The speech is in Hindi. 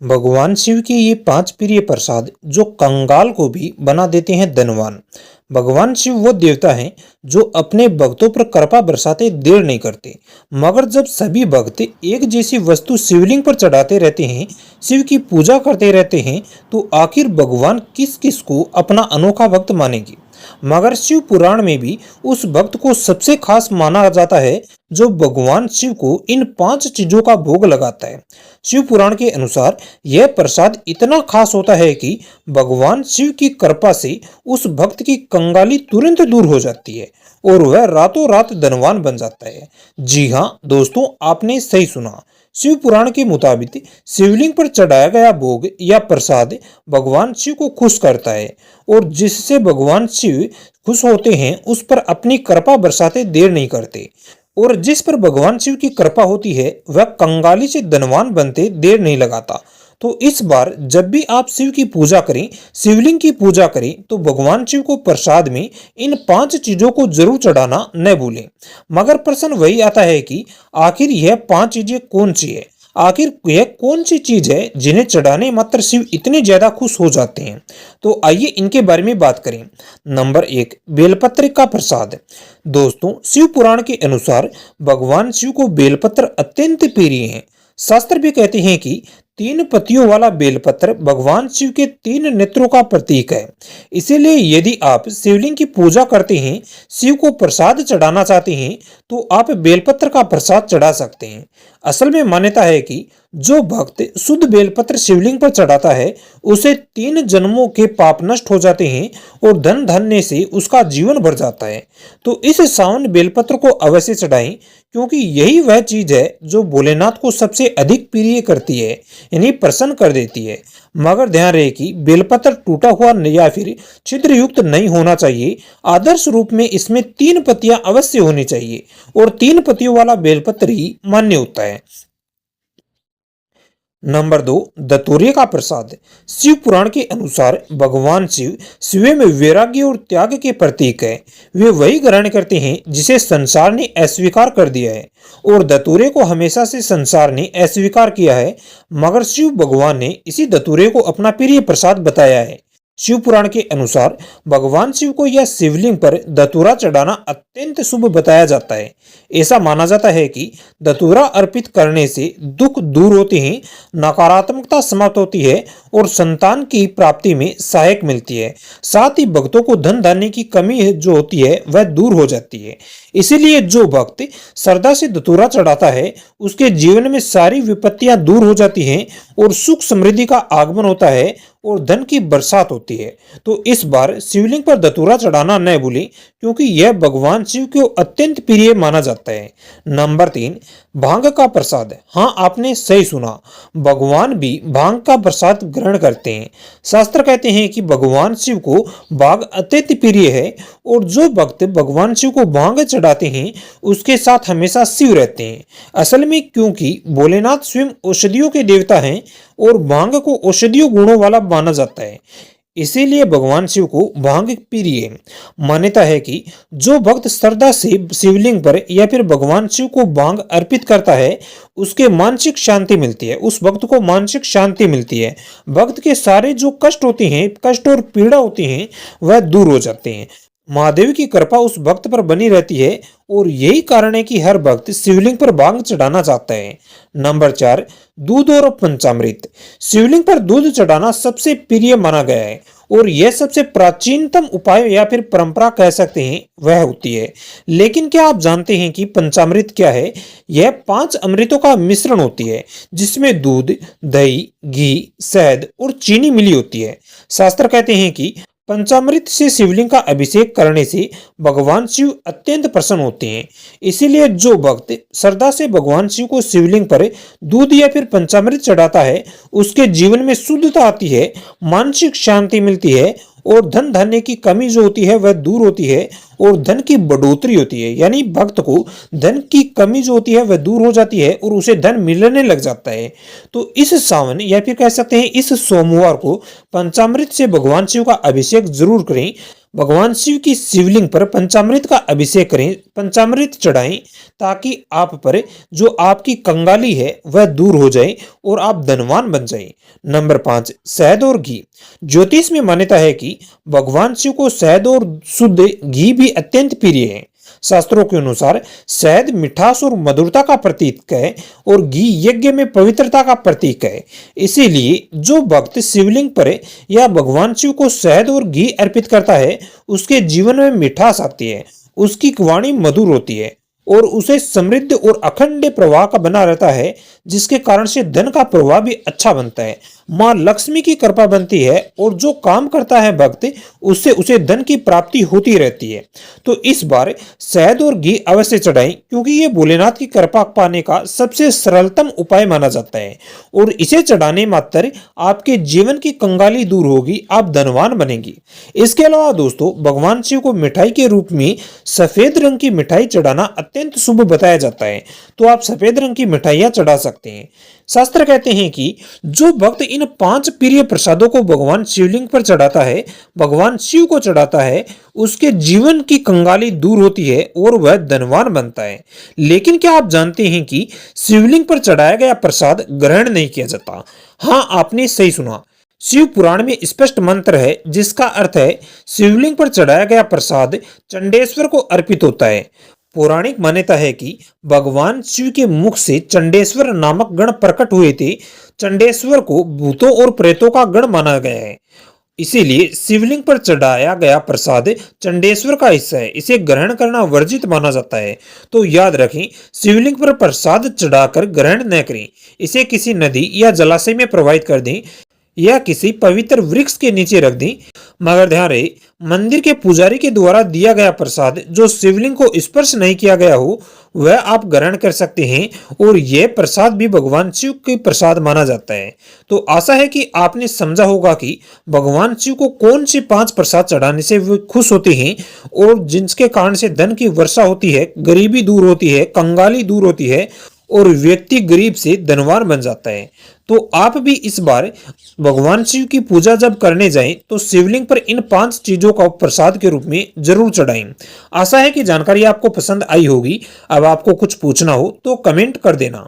भगवान शिव के ये 5 प्रिय प्रसाद जो कंगाल को भी बना देते हैं धनवान। भगवान शिव वो देवता हैं जो अपने भक्तों पर कृपा बरसाते देर नहीं करते। मगर जब सभी भक्त एक जैसी वस्तु शिवलिंग पर चढ़ाते रहते हैं, शिव की पूजा करते रहते हैं, तो आखिर भगवान किस किस को अपना अनोखा भक्त मानेंगे। मगर शिव पुराण में भी उस भक्त को सबसे खास माना जाता है जो भगवान शिव को इन 5 चीजों का भोग लगाता है। शिव पुराण के अनुसार यह प्रसाद इतना खास होता है कि भगवान शिव की कृपा से उस भक्त की कंगाली तुरंत दूर हो जाती है और वह रातों रात धनवान बन जाता है। जी हाँ दोस्तों, आपने सही सुना। शिव पुराण के मुताबिक शिवलिंग पर चढ़ाया गया भोग या प्रसाद भगवान शिव को खुश करता है और जिससे भगवान शिव खुश होते हैं उस पर अपनी कृपा बरसाते देर नहीं करते। और जिस पर भगवान शिव की कृपा होती है वह कंगाली से धनवान बनते देर नहीं लगाता। तो इस बार जब भी आप शिव की पूजा करें, शिवलिंग की पूजा करें, तो भगवान शिव को प्रसाद में इन 5 चीजों को जरूर चढ़ाना न भूलें। मगर प्रश्न वही आता है कि आखिर यह 5 चीजें कौन सी है। आखिर यह कौन सी चीज है जिन्हें चढ़ाने मात्र शिव इतने ज्यादा खुश हो जाते हैं। तो आइए इनके बारे में बात करें। नंबर 1, बेलपत्र का प्रसाद। दोस्तों, शिव पुराण के अनुसार भगवान शिव को बेलपत्र अत्यंत प्रिय है। शास्त्र भी कहते हैं कि 3 पत्तियों वाला बेलपत्र भगवान शिव के 3 नेत्रों का प्रतीक है। इसीलिए यदि आप शिवलिंग की पूजा करते हैं, शिव को प्रसाद चढ़ाना चाहते हैं, तो आप बेलपत्र का प्रसाद चढ़ा सकते हैं। असल में मान्यता है कि जो भक्त शुद्ध बेलपत्र शिवलिंग पर चढ़ाता है उसे 3 जन्मों के पाप नष्ट हो जाते हैं और धन धन्य से उसका जीवन भर जाता है। तो इस सावन बेलपत्र को अवश्य चढ़ाएं, क्योंकि यही वह चीज है जो भोलेनाथ को सबसे अधिक प्रिय करती है, यानी प्रसन्न कर देती है। मगर ध्यान रहे कि बेलपत्र टूटा हुआ या फिर छिद्र युक्त नहीं होना चाहिए। आदर्श रूप में इसमें 3 पत्तियां अवश्य होनी चाहिए और 3 पत्तियों वाला बेलपत्र ही मान्य होता है। नंबर 2, धतूरे का प्रसाद। शिव पुराण के अनुसार भगवान शिव स्वयं में वैराग्य और त्याग के प्रतीक है। वे वही ग्रहण करते हैं जिसे संसार ने अस्वीकार कर दिया है और धतूरे को हमेशा से संसार ने अस्वीकार किया है। मगर शिव भगवान ने इसी धतूरे को अपना प्रिय प्रसाद बताया है। शिव पुराण के अनुसार भगवान शिव को यह शिवलिंग पर धतूरा चढ़ाना अत्यंत शुभ बताया जाता है। ऐसा माना जाता है कि धतूरा अर्पित करने से दुख दूर होते हैं, नकारात्मकता समाप्त होती है और संतान की प्राप्ति में सहायक मिलती है। साथ ही भक्तों को धन धान्य की कमी जो होती है वह दूर हो जाती है। इसीलिए जो भक्त श्रद्धा से धतूरा चढ़ाता है उसके जीवन में सारी विपत्तियां दूर हो जाती हैं और सुख समृद्धि का आगमन होता है और धन की बरसात होती है। तो इस बार शिवलिंग पर धतूरा चढ़ाना न भूलें, क्योंकि यह भगवान शिव को अत्यंत प्रिय माना जाता है। नंबर 3, भांग का प्रसाद। हाँ, आपने सही सुना, भगवान भी भांग का प्रसाद ग्रहण करते हैं। शास्त्र कहते हैं कि भगवान शिव को भांग अत्यंत प्रिय है और जो भक्त भगवान शिव को भांग चढ़ाते हैं उसके साथ हमेशा शिव रहते हैं। असल में क्योंकि भोलेनाथ स्वयं औषधियों के देवता हैं और भांग को औषधीय गुणों वाला माना जाता है, इसीलिए भगवान शिव को भांग प्रिय है। मान्यता है कि जो भक्त श्रद्धा से शिवलिंग पर या फिर भगवान शिव को भांग अर्पित करता है उसके मानसिक शांति मिलती है, उस भक्त को मानसिक शांति मिलती है। भक्त के सारे जो कष्ट होते हैं, कष्ट और पीड़ा होती हैं, वह दूर हो जाते हैं। महादेव की कृपा उस भक्त पर बनी रहती है और यही कारण है कि हर भक्त शिवलिंग पर भांग चढ़ाना चाहता है। नंबर 4, दूध और पंचामृत। शिवलिंग पर दूध चढ़ाना सबसे प्रिय माना गया है और यह सबसे प्राचीनतम उपाय या फिर परंपरा कह सकते हैं वह होती है। लेकिन क्या आप जानते हैं कि पंचामृत क्या है? यह 5 अमृतों का मिश्रण होती है जिसमें दूध, दही, घी, शहद और चीनी मिली होती है। शास्त्र कहते हैं कि पंचामृत से शिवलिंग का अभिषेक करने से भगवान शिव अत्यंत प्रसन्न होते हैं। इसीलिए जो भक्त श्रद्धा से भगवान शिव को शिवलिंग पर दूध या फिर पंचामृत चढ़ाता है उसके जीवन में शुद्धता आती है, मानसिक शांति मिलती है और धन धान्य की कमी जो होती है वह दूर होती है और धन की बढ़ोतरी होती है। यानी भक्त को धन की कमी जो होती है वह दूर हो जाती है और उसे धन मिलने लग जाता है। तो इस सावन या फिर कह सकते हैं इस सोमवार को पंचामृत से भगवान शिव का अभिषेक जरूर करें। भगवान शिव की शिवलिंग पर पंचामृत का अभिषेक करें, पंचामृत चढ़ाएं ताकि आप पर जो आपकी कंगाली है वह दूर हो जाए और आप धनवान बन जाएं। नंबर 5, शहद और घी। ज्योतिष में मान्यता है कि भगवान शिव को शहद और शुद्ध घी भी अत्यंत प्रिय है। शास्त्रों के अनुसार शहद मिठास और मधुरता का प्रतीक है और घी यज्ञ में पवित्रता का प्रतीक है। इसीलिए जो भक्त शिवलिंग पर या भगवान शिव को शहद और घी अर्पित करता है उसके जीवन में मिठास आती है, उसकी वाणी मधुर होती है और उसे समृद्ध और अखंड प्रवाह का बना रहता है, जिसके कारण से धन का प्रवाह भी अच्छा बनता है। माँ लक्ष्मी की कृपा बनती है और जो काम करता है भक्त उससे उसे धन की प्राप्ति होती रहती है। तो इस बार शहद और घी अवश्य चढ़ाएं क्योंकि ये भोलेनाथ की कृपा पाने का सबसे सरलतम उपाय माना जाता है और इसे चढ़ाने मात्र आपके जीवन की कंगाली दूर होगी, आप धनवान बनेंगी। इसके अलावा दोस्तों भगवान शिव को मिठाई के रूप में सफेद रंग की मिठाई चढ़ाना अत्यंत शुभ बताया जाता है, तो आप सफेद रंग की मिठाइयां चढ़ा सकते हैं। शास्त्र कहते हैं कि जो भक्त इन 5 प्रिय प्रसादों को भगवान शिवलिंग पर चढ़ाता है, भगवान शिव को चढ़ाता है, उसके जीवन की कंगाली दूर होती है और वह धनवान बनता है। लेकिन क्या आप जानते हैं कि शिवलिंग पर चढ़ाया गया प्रसाद ग्रहण नहीं किया जाता? हाँ, आपने सही सुना। शिव पुराण में स्पष्ट मंत्र है जिसका अर्थ है शिवलिंग पर चढ़ाया गया प्रसाद चंडेश्वर को अर्पित होता है। पौराणिक मान्यता है कि भगवान शिव के मुख से चंडेश्वर नामक गण प्रकट हुए थे। चंडेश्वर को भूतों और प्रेतों का गण माना गया है, इसीलिए शिवलिंग पर चढ़ाया गया प्रसाद चंडेश्वर का हिस्सा है, इसे ग्रहण करना वर्जित माना जाता है। तो याद रखें, शिवलिंग पर प्रसाद चढ़ाकर ग्रहण न करें, इसे किसी नदी या जलाशय में प्रवाहित कर दें या किसी पवित्र वृक्ष के नीचे रख दें। मगर ध्यान रहे, मंदिर के पुजारी के द्वारा दिया गया प्रसाद जो शिवलिंग को स्पर्श नहीं किया गया हो वह आप ग्रहण कर सकते हैं और यह प्रसाद भी भगवान शिव के प्रसाद माना जाता है। तो आशा है कि आपने समझा होगा कि भगवान शिव को कौन से 5 प्रसाद चढ़ाने से वे खुश होते हैं और जिनके कारण से धन की वर्षा होती है, गरीबी दूर होती है, कंगाली दूर होती है और व्यक्ति गरीब से धनवान बन जाता है। तो आप भी इस बार भगवान शिव की पूजा जब करने जाएं तो शिवलिंग पर इन 5 चीजों का प्रसाद के रूप में जरूर चढ़ाएं। आशा है कि जानकारी आपको पसंद आई होगी। अब आपको कुछ पूछना हो तो कमेंट कर देना।